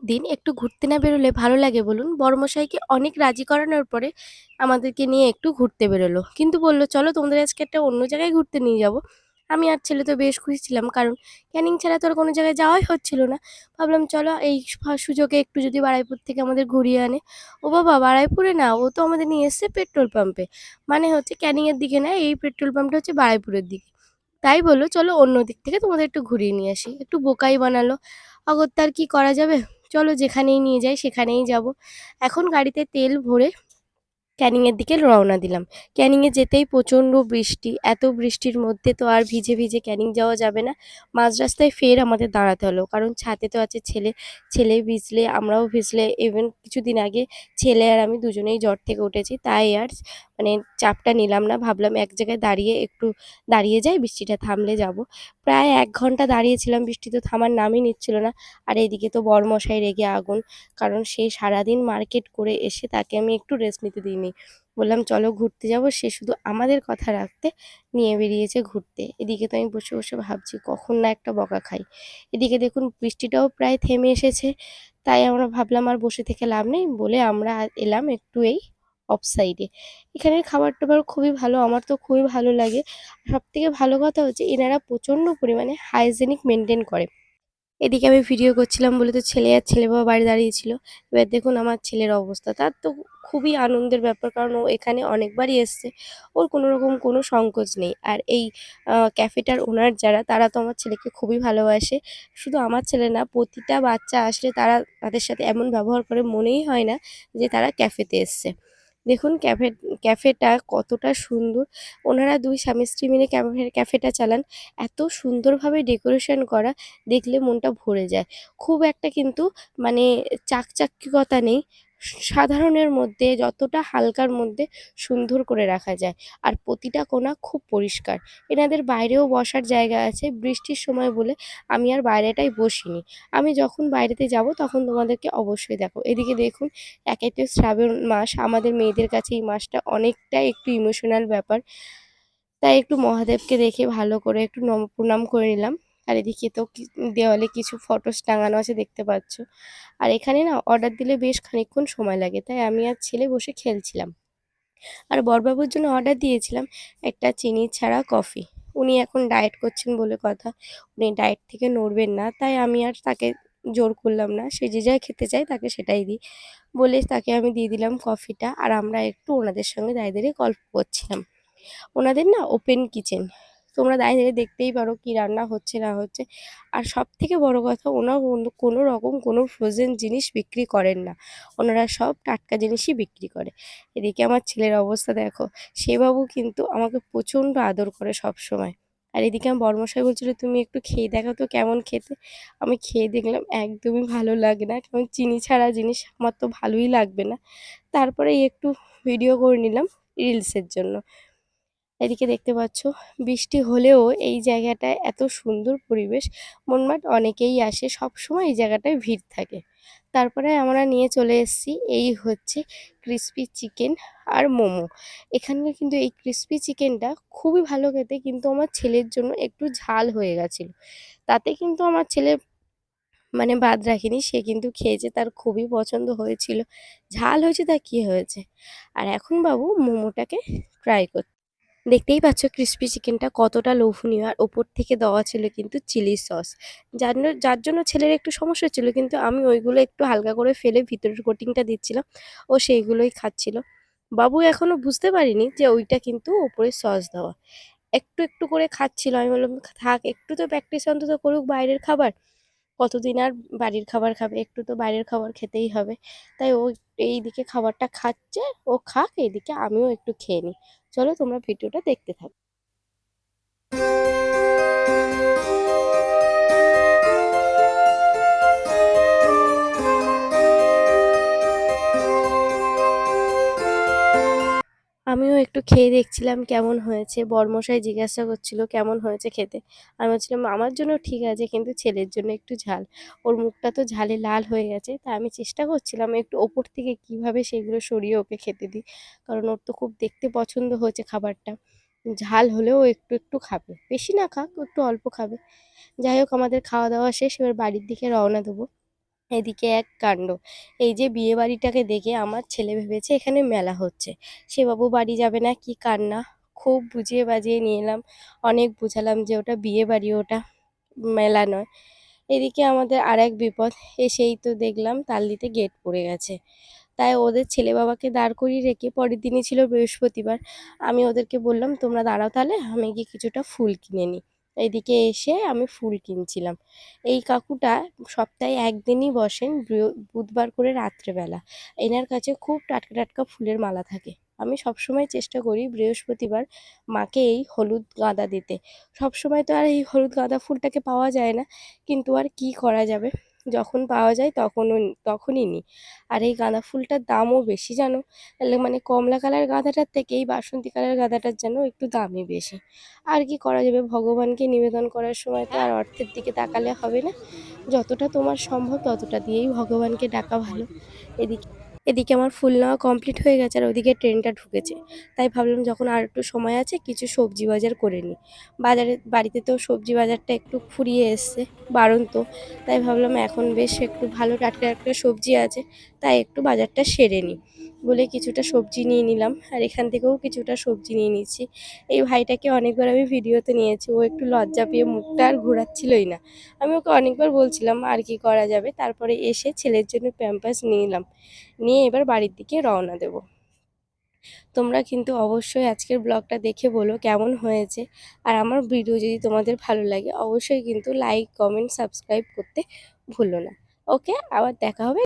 দিন একটু ঘুরতে না বেরোলে ভালো লাগে বলুন? বড়মশাইকে অনেক রাজি করানোর পরে আমাদেরকে নিয়ে একটু ঘুরতে বেরোলো। কিন্তু বলল, "চলো তোমাদের আজকে একটা অন্য জায়গায় ঘুরতে নিয়ে যাবো।" আমি আর ছেলে তো বেশ খুশি ছিলাম। কারণ ক্যানিং ছাড়া তো আর কোনো জায়গায় যাওয়াই হচ্ছিল না। ভাবলাম চলো এই সুযোগে একটু যদি বারুইপুর থেকে আমাদের ঘুরিয়ে আনে। ও বাবা! বারুইপুরে না, ও তো আমাদের নিয়ে এসছে পেট্রোল পাম্পে। মানে হচ্ছে ক্যানিং এর দিকে না, এই পেট্রোল পাম্পটা হচ্ছে বারুইপুরের দিকে। তাই বলল, "চলো অন্য দিক থেকে তোমাদের একটু ঘুরিয়ে নিয়ে আসি।" একটু বোকাই বানালো। অগত্যা আর কি করা যাবে? চলো যেখানেই নিয়ে যায় সেখানেই যাবো। এখন গাড়িতে তেল ভরে ক্যানিংয়ের দিকে রওনা দিলাম। ক্যানিংয়ে যেতেই প্রচণ্ড বৃষ্টি। এত বৃষ্টির মধ্যে তো আর ভিজে, ভিজে ক্যানিং যাওয়া যাবে না। মাঝ রাস্তায় ফের আমাদের দাঁড়াতে হলো। কারণ ছাদে তো আছে ছেলে। ছেলে ভিজলে আমরাও ভিজলে, ইভেন কিছুদিন আগে ছেলে আর আমি দুজনেই জ্বর থেকে উঠেছি। তাই আর মানে চাপটা নিলাম না। ভাবলাম এক জায়গায় দাঁড়িয়ে একটু দাঁড়িয়ে যাই, বৃষ্টিটা থামলে যাবো। প্রায় ১ ঘন্টা দাঁড়িয়েছিলাম, বৃষ্টি তো থামার নামই নিচ্ছিল না। আর এইদিকে তো বরমশাই রেগে আগুন। কারণ সে সারাদিন মার্কেট করে এসে তাকে আমি একটু রেস্ট নিতে দিইনি। বললাম চলো ঘুরতে যাবো, সে শুধু আমাদের কথা রাখতে নিয়ে বেরিয়েছে ঘুরতে। এদিকে তো আমি বসে, বসে ভাবছি কখন না একটা বকা খাই। এদিকে দেখুন বৃষ্টিটাও প্রায় থেমে এসেছে। তাই আমরা ভাবলাম আর বসে থেকে লাভ নেই বলে আমরা এলাম একটু এই অফ সাইডে। এখানের খাবার-টাবার খুবই ভালো, আমার তো খুবই ভালো লাগে। সবথেকে ভালো কথা হচ্ছে এনারা প্রচণ্ড পরিমাণে হাইজেনিক মেইনটেইন করে। এদিকে আমি ভিডিও করছিলাম বলে তো ছেলে আর ছেলে বাবা বাইরে দাঁড়িয়ে ছিল। এবার দেখুন আমার ছেলের অবস্থা। তার তো খুবই আনন্দের ব্যাপার, কারণ ও এখানে অনেকবারই এসছে। ওর কোনোরকম কোনো সংকোচ নেই। আর এই ক্যাফেটার ওনার যারা, তারা তো আমার ছেলেকে খুবই ভালোবাসে। শুধু আমার ছেলে না, প্রতিটা বাচ্চা আসলে তারা তাদের সাথে এমন ব্যবহার করে, মনেই হয় না যে তারা ক্যাফেতে এসছে। দেখুন ক্যাফেটা কতটা সুন্দর। ওনারা ২ স্বামী-স্ত্রী মিলে ক্যাফেটা চালান। এত সুন্দরভাবে ডেকোরেশন করা, দেখলে মনটা ভরে যায়। খুব একটা কিন্তু মানে চাকচিক্যতা নেই। সাধারণের মধ্যে, যতটা হালকার মধ্যে সুন্দর করে রাখা যায়। আর প্রতিটা কোণা খুব পরিষ্কার। এনাদের বাইরেও বসার জায়গা আছে। বৃষ্টির সময় বলে আমি আর বাইরেটায় বসিনি। আমি যখন বাইরেতে যাব তখন তোমাদেরকে অবশ্যই দেখাবো। এদিকে দেখুন, একে তো শ্রাবণ মাস, আমাদের মেয়েদের কাছে এই মাসটা অনেকটাই একটু ইমোশনাল ব্যাপার। তাই একটু মহাদেবকে দেখে ভালো করে একটু প্রণাম করে নিলাম। আর এদিকে তো দেওয়ালে কিছু ফটোস টাঙানো আছে, দেখতে পাচ্ছ। আর এখানে না অর্ডার দিলে বেশ খানিকক্ষণ সময় লাগে, তাই আমি আর ছেলে বসে খেলছিলাম। আর বড়বাবুর জন্য অর্ডার দিয়েছিলাম একটা চিনি ছাড়া কফি। উনি এখন ডায়েট করছেন বলে কথা। উনি ডায়েট থেকে নড়বেন না, তাই আমি আর তাকে জোর করলাম না। সে যে যা খেতে চায় তাকে সেটাই দিই। বলে তাকে আমি দিয়ে দিলাম কফিটা। আর আমরা একটু ওনাদের সঙ্গে দাঁড়িয়ে, দাঁড়িয়ে গল্প করছিলাম। ওনাদের না ওপেন কিচেন। তোমরা দাঁড়িয়ে, দাঁড়িয়ে দেখতেই পারো কি রান্না হচ্ছে না হচ্ছে। আর সবথেকে বড় কথা, ওনারা কোনো রকম কোনো ফ্রোজেন জিনিস বিক্রি করেন না। ওনারা সব টাটকা জিনিসই বিক্রি করে। এদিকে আমার ছেলের অবস্থা দেখো। সে বাবু কিন্তু আমাকে প্রচণ্ড আদর করে সবসময়। আর এদিকে আমার বড়মশাই বলছিল, "তুমি একটু খেয়ে দেখো তো কেমন খেতে?" আমি খেয়ে দেখলাম একদমই ভালো লাগে না। কারণ চিনি ছাড়া জিনিস আমার তো ভালোই লাগবে না। তারপরে একটু ভিডিও করে নিলাম রিলসের জন্য। এদিকে দেখতে পাচ্ছ বৃষ্টি হলেও এই জায়গাটায় এত সুন্দর পরিবেশ, মনমাট অনেকেই আসে, সবসময় এই জায়গাটায় ভিড় থাকে। তারপরে আমরা নিয়ে চলে এসেছি এই হচ্ছে ক্রিসপি চিকেন আর মোমো। এখানকার কিন্তু এই ক্রিসপি চিকেনটা খুবই ভালো খেতে, কিন্তু আমার ছেলের জন্য একটু ঝাল হয়ে গেছিলো। তাতে কিন্তু আমার ছেলে মানে বাদ রাখিনি, সে কিন্তু খেয়েছে, তার খুবই পছন্দ হয়েছিল। ঝাল হয়েছে তা কি হয়েছে। আর এখন বাবু মোমোটাকে ট্রাই করছে। দেখতেই পাচ্ছ ক্রিসপি চিকেনটা কতটা লোভনীয়, আর ওপর থেকে দেওয়া ছিল কিন্তু চিলি সস। যার জন্য ছেলের একটু সমস্যা হচ্ছিল, কিন্তু আমি ওইগুলো একটু হালকা করে ফেলে ভিতরের কোটিংটা দিচ্ছিলাম। ও সেইগুলোই খাচ্ছিল। বাবু এখনো বুঝতে পারিনি যে ওইটা কিন্তু ওপরে সস দেওয়া। একটু, একটু করে খাচ্ছিল। আমি বললাম, "থাক, একটু তো প্র্যাকটিস অন্তত করুক বাইরের খাবার। কতদিন আর বাড়ির খাবার খাবে? একটু তো বাইরের খাবার খেতেই হবে।" তাই ও এইদিকে খাবারটা খাচ্ছে, ও খাক, এইদিকে আমিও একটু খেয়ে নিই। চলো তোমরা ভিডিওটা দেখতে থাকো। আমিও একটু খেয়ে দেখছিলাম কেমন হয়েছে। বরমশাই জিজ্ঞাসা করছিল কেমন হয়েছে খেতে। আমি বলছিলাম আমার জন্য ঠিক আছে, কিন্তু ছেলের জন্য একটু ঝাল। ওর মুখটা তো ঝালে লাল হয়ে গেছে। তাই আমি চেষ্টা করছিলাম একটু ওপর থেকে কিভাবে সেগুলো সরিয়ে ওকে খেতে দিই। কারণ ওর তো খুব দেখতে পছন্দ হয়েছে খাবারটা। ঝাল হলেও একটু, একটু খাবে। বেশি না খাক, একটু অল্প খাবে। যাই হোক, আমাদের খাওয়া-দাওয়া শেষ। এবার বাড়ির দিকে রওনা দেবো। এদিকে এক কাণ্ড, এই যে বিয়ে বাড়িটাকে দেখে আমার ছেলে ভেবেছে এখানে মেলা হচ্ছে। সে বাবু বাড়ি যাবে না, কি কান্না! খুব বুঝিয়ে বাজিয়ে নিয়ে এলাম, অনেক বুঝালাম যে ওটা বিয়ে বাড়ি, ওটা মেলা নয়। এদিকে আমাদের আরেক বিপদ, এসেই তো দেখলাম তালদিতে গেট পড়ে গেছে। তাই ওদের ছেলে বাবাকে দাঁড় করিয়ে রেখে, পরের দিনই ছিল বৃহস্পতিবার, আমি ওদেরকে বললাম তোমরা দাঁড়াও, তাহলে আমি গিয়ে কিছুটা ফুল কিনে নিই। এইদিকে এসে আমি ফুল কিনছিলাম। এই কাকুটা সপ্তাহে একদিনই বসেন, বুধবার করে রাত্রেবেলা। এনার কাছে খুব টাটকা টাটকা ফুলের মালা থাকে। আমি সবসময় চেষ্টা করি বৃহস্পতিবার মাকে এই হলুদ গাঁদা দিতে। সবসময় তো আর এই হলুদ গাঁদা ফুলটাকে পাওয়া যায় না, কিন্তু আর কি করা যাবে, যখন পাওয়া যায় তখনই নিই। আর এই গাঁদা ফুলটার দামও বেশি জানো, তাহলে মানে কমলা কালার গাঁদাটার থেকে এই বাসন্তী কালার গাঁদাটার যেন একটু দামই বেশি। আর কি করা যাবে, ভগবানকে নিবেদন করার সময় তো আর অর্থের দিকে তাকালে হবে না, যতটা তোমার সম্ভব ততটা দিয়েই ভগবানকে ডাকা ভালো। এদিকে এদিকে আমার ফুল নেওয়া কমপ্লিট হয়ে গেছে, আর ওদিকে ট্রেনটা ঢুকেছে। তাই ভাবলাম যখন আর একটু সময় আছে কিছু সবজি বাজার করে নিই। বাড়িতে তো সবজি বাজারটা একটু ফুরিয়ে এসছে, বাড়ন্ত। তাই ভাবলাম এখন বেশ একটু ভালো টাটকা টাটকা সবজি আছে, তাই একটু বাজারটা সেরে নিই বলে কিছুটা সবজি নিয়ে নিলাম। আর এখান থেকেও কিছুটা সবজি নিয়ে নিচ্ছি। এই ভাইটাকে অনেকবার আমি ভিডিওতে নিয়েছি, ও একটু লজ্জা পেয়ে মুখটা আর ঘোরাচ্ছিলই না। আমি ওকে অনেকবার বলছিলাম আর কি করা যাবে, তারপরে এসে ছেলের জন্য প্যাম্পাস নিলাম, নিয়ে এবার বাড়ির দিকে রওনা দেব। তোমরা কিন্তু অবশ্যই আজকের ব্লগটা দেখে বলো কেমন হয়েছে। আর আমার ভিডিও যদি তোমাদের ভালো লাগে অবশ্যই কিন্তু লাইক কমেন্ট সাবস্ক্রাইব করতে ভুলো না। ওকে, আবার দেখা হবে।